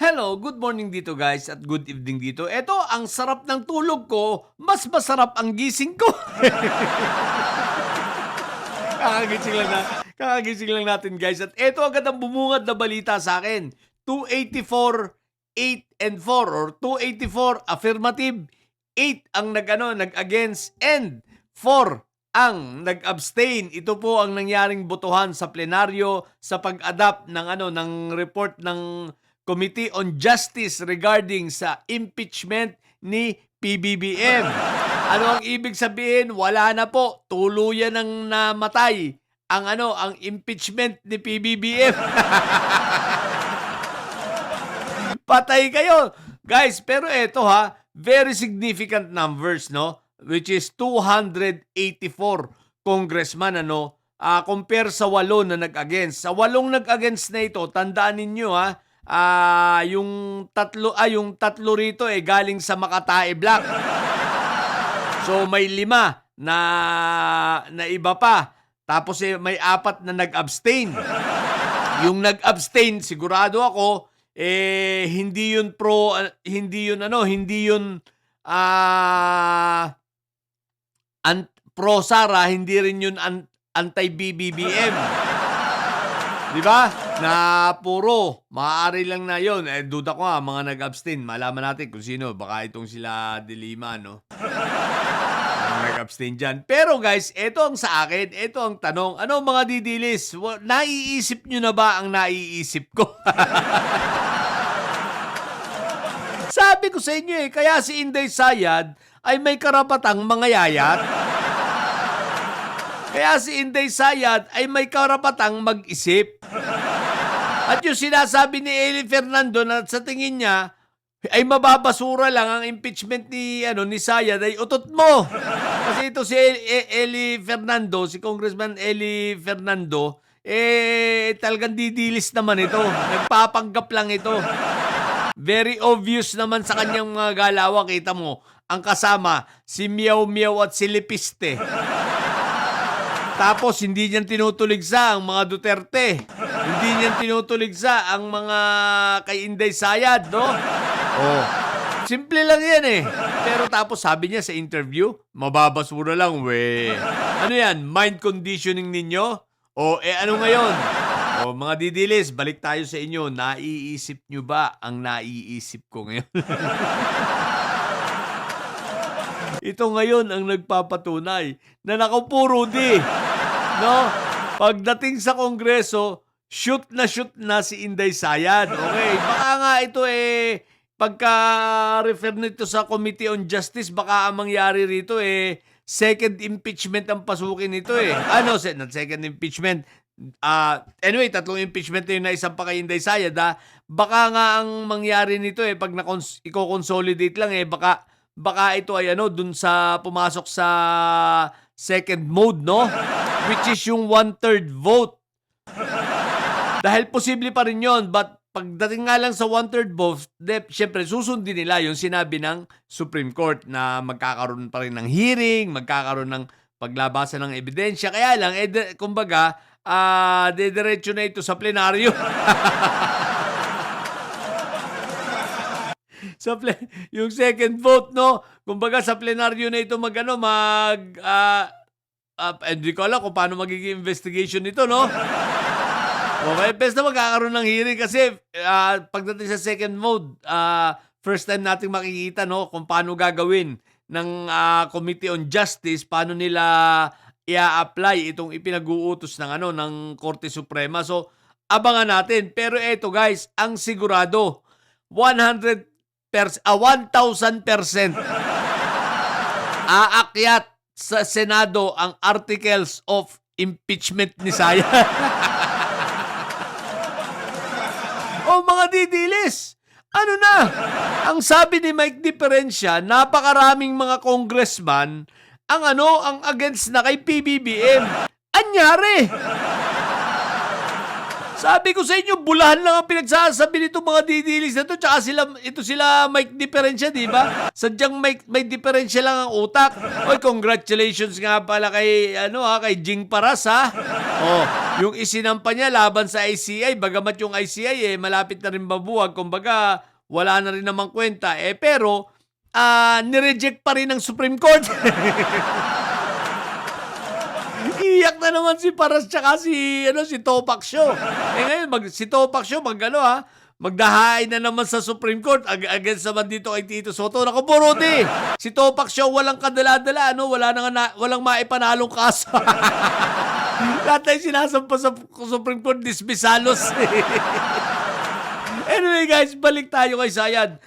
Hello, good morning dito guys at good evening dito. Eto, ang sarap ng tulog ko, mas masarap ang gising ko. kakagising lang na, kakagising lang natin guys. At eto agad ang bumungad na balita sa akin. 284, 8 and 4 or 284 affirmative, 8 ang nag-against and 4 ang nag-abstain. Ito po ang nangyaring botohan sa plenaryo sa pag-adapt ng report ng Committee on Justice regarding sa impeachment ni PBBM. Ano ang ibig sabihin? Wala na po, tuluyan ng namatay ang impeachment ni PBBM. Patay kayo. Guys, pero eto very significant numbers, no? Which is 284 congressman, compare sa 8 na nag-against. Sa 8 nag-against na ito, tandaan ninyo yung tatlo rito galing sa Makatae Black. So may 5 na iba pa. Tapos may 4 na nag-abstain. Yung nag-abstain, sigurado ako hindi yun pro Sara, hindi rin yun anti-BBBM. Di ba? Na puro, maaari lang na yun. Duda ko mga nag-abstain. Malaman natin kung sino. Baka itong sila De Lima, no? Ang nag-abstain dyan. Pero guys, ito ang sa akin. Ito ang tanong. Ano mga didilis? Naiisip nyo na ba ang naiisip ko? Sabi ko sa inyo kaya si Inday Sayad ay may karapatang mangayayat. Kaya si Inday Sayad ay may karapatang mag-isip. At yung sinasabi ni Eli Fernando na sa tingin niya ay mababasura lang ang impeachment ni Sayad ay utot mo. Kasi ito si Eli Fernando, si Congressman Eli Fernando, talagang didilis naman ito. Nagpapanggap lang ito. Very obvious naman sa kanyang mga galaw, kita mo. Ang kasama, si Miao Miao at si Lipiste. Tapos, hindi niyan tinutuligsa ang mga Duterte. Hindi niyan tinutuligsa ang mga kay Inday Sayad, no? Oh. Simple lang yan Pero tapos sabi niya sa interview, mababasura lang, we. Ano yan? Mind conditioning ninyo? O, ano ngayon? O, mga didilis, balik tayo sa inyo. Naiisip nyo ba ang naiisip ko ngayon? Ito ngayon ang nagpapatunay na nakapuro no? Pagdating sa Kongreso, shoot na si Inday Sayad. Okay, baka nga ito pagka-refer nito sa Committee on Justice, baka ang mangyari rito second impeachment ang pasukin nito not second impeachment. Anyway, 3 impeachment na isang pa kay Inday Sayad Baka nga ang mangyari nito pag i-consolidate lang baka ito ay dun sa pumasok sa second mode, no? Which is yung 1/3 vote. Dahil posible pa rin yun, but pagdating nga lang sa 1/3 vote, syempre susundin nila yung sinabi ng Supreme Court na magkakaroon pa rin ng hearing, magkakaroon ng paglabasan ng ebidensya. Kaya lang, kumbaga, dediretso na ito sa plenaryo. Yung second vote, no? Kumbaga sa plenaryo na ito hindi ko alam kung paano magiging investigation nito, no? Okay, basta magkakaroon ng hearing kasi pagdating sa second vote, first time nating makikita, no, kung paano gagawin ng Committee on Justice, paano nila i-apply itong ipinag-uutos ng Korte Suprema. So, abangan natin. Pero eto guys, ang sigurado, 1,000% aakyat sa Senado ang articles of impeachment ni Sayad. Mga didilis, ang sabi ni Mike Diferencia, napakaraming mga congressman ang against na kay PBBM. Anyari? Sabi ko sa inyo, bulahan lang ang pinagsasabi nito mga didilis na to. Tsaka sila Mike Diferensya, di ba? Sadyang may diferensya lang ang utak. Oy, congratulations nga pala kay, kay Jing Paras, ha? Oh, yung isinampa niya laban sa ICI, bagamat yung ICI, malapit na rin mabuwag. Kumbaga, wala na rin namang kwenta. Pero, nireject pa rin ng Supreme Court. Iyak na naman si Paras tsaka si Topak Show. Ngayon, si Topak Show, magdahain na naman sa Supreme Court against naman dito kay Tito Soto. Naku, Borode! Si Topak Show walang kadala-dala, walang maipanalong kaso. Lahat tayo sinasampa sa Supreme Court, dismisalos. Anyway guys, balik tayo kay Sayad.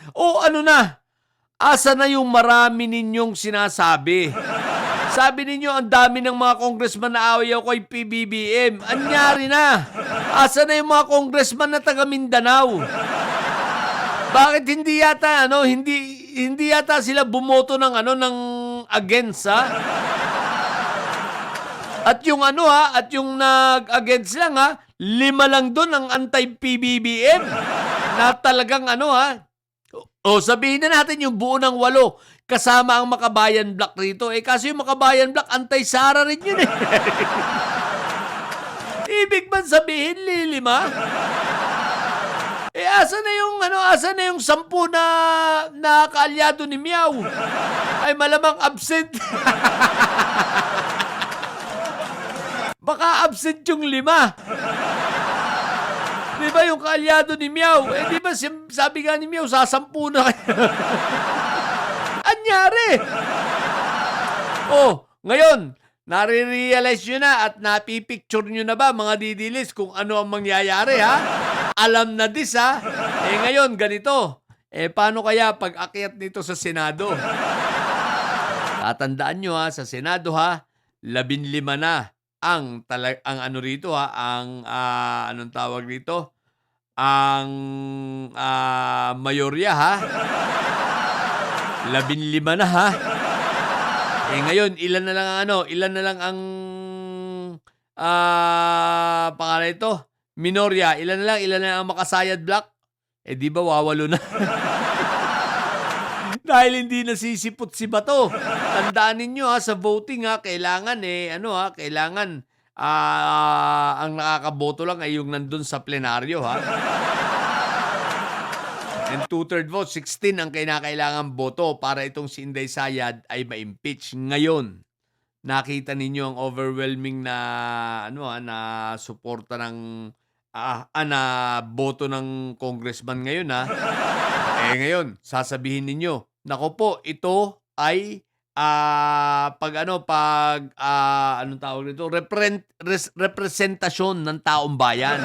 Asa na yung marami ninyong sinasabi? Sabi ninyo, ang dami ng mga congressman na ayaw kay PBBM. Anyari na. Asa na yung mga congressman na taga Mindanao? Bakit hindi yata sila bumoto ng against, ha? At yung nag-against lang, ha? 5 lang doon ang anti-PBBM. Na talagang sabihin na natin yung buo ng 8 kasama ang Makabayan Black rito. Kasi yung Makabayan Black, anti-Sara rin yun, eh. Ibig man sabihin, 5? Asa na yung 10 na kaalyado ni Miao? Ay, malamang absent. Baka absent yung 5. Di ba yung kaalyado ni Miao? Di ba sabi nga ni Miao, sasampu na kayo. Anyari? Ngayon, nare-realize nyo na at napipicture nyo na ba, mga didilis, kung ano ang mangyayari, ha? Alam na dis, ha? Ngayon, ganito. Paano kaya pag akyat nito sa Senado? Tatandaan nyo, ha, sa Senado, ha, 15 na ang rito, ha, anong tawag rito? Ang mayorya, ha? 15 na, ha? Ngayon, ilan na lang ang pangalan ito? Minorya. Ilan na lang ang Makasayad Black? Di ba wawalo na? Dahil hindi nasisipot si Bato. Tandaan ninyo, ha, sa voting, ha, kailangan kailangan ang nakakaboto lang ay yung nandun sa plenaryo, ha? And 2/3 vote, 16 ang kinakailangan boto para itong si Inday Sayad ay ma-impeach. Ngayon, nakita ninyo ang overwhelming na suporta ng na boto ng congressman ngayon, ha. Ngayon, sasabihin ninyo, nako po, ito ay anong tawag nito? Representasyon ng taong bayan.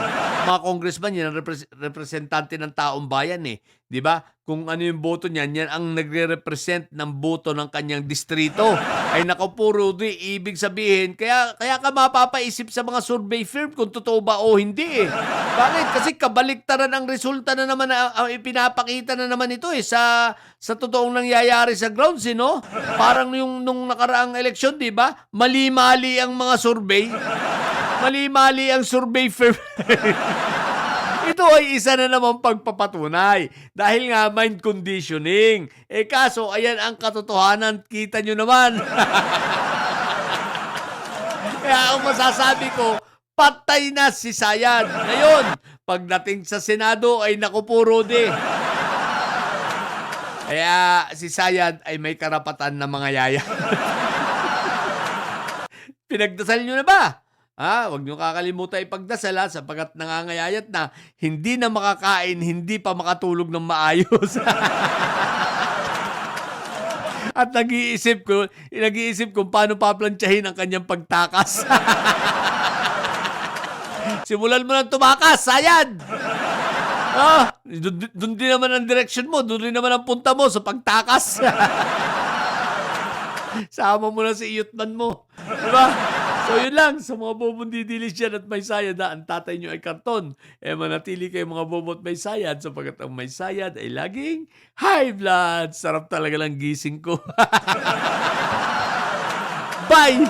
Mga congressman, yan ang representante ng taong bayan, eh. 'Di ba? Kung ano yung boto niyan, yan ang nagre-represent ng boto ng kanyang distrito. Ay nako po, Rudy, ibig sabihin, kaya ka mapapaisip sa mga survey firm kung totoo ba o hindi, eh. Bakit? Kasi kabaliktaran ang resulta na naman ipinapakita na naman ito, eh, sa totoong nangyayari sa grounds, eh, no? Parang nung nakaraang eleksyon, 'di ba? Mali-mali ang mga survey. Mali-mali ang survey firm. Ito ay isa na namang pagpapatunay. Dahil nga mind conditioning. Kaso, ayan ang katotohanan. Kita nyo naman. Kaya ang masasabi ko, patay na si Sayad. Ngayon, pagdating sa Senado ay naku po, Rudy. Kaya si Sayad ay may karapatan na mga yaya. Pinagdasal nyo na ba? Huwag nyo kakalimutan ipagdasal, sapagkat nangangayayat na hindi na makakain, hindi pa makatulog ng maayos. At nag-iisip kung paano paplantsahin ang kanyang pagtakas. Simulan mo ng tumakas, Sayad! Doon din naman ang direction mo, doon din naman ang punta mo sa pagtakas. Sama mo na si iyutman mo. Diba? So yun lang, sa mga bobong didilis dyan at may sayad, ang tatay nyo ay karton. Manatili kayo mga bobo at may sayad, sapagkat ang may sayad ay laging high blood. Sarap talaga lang gising ko. Bye!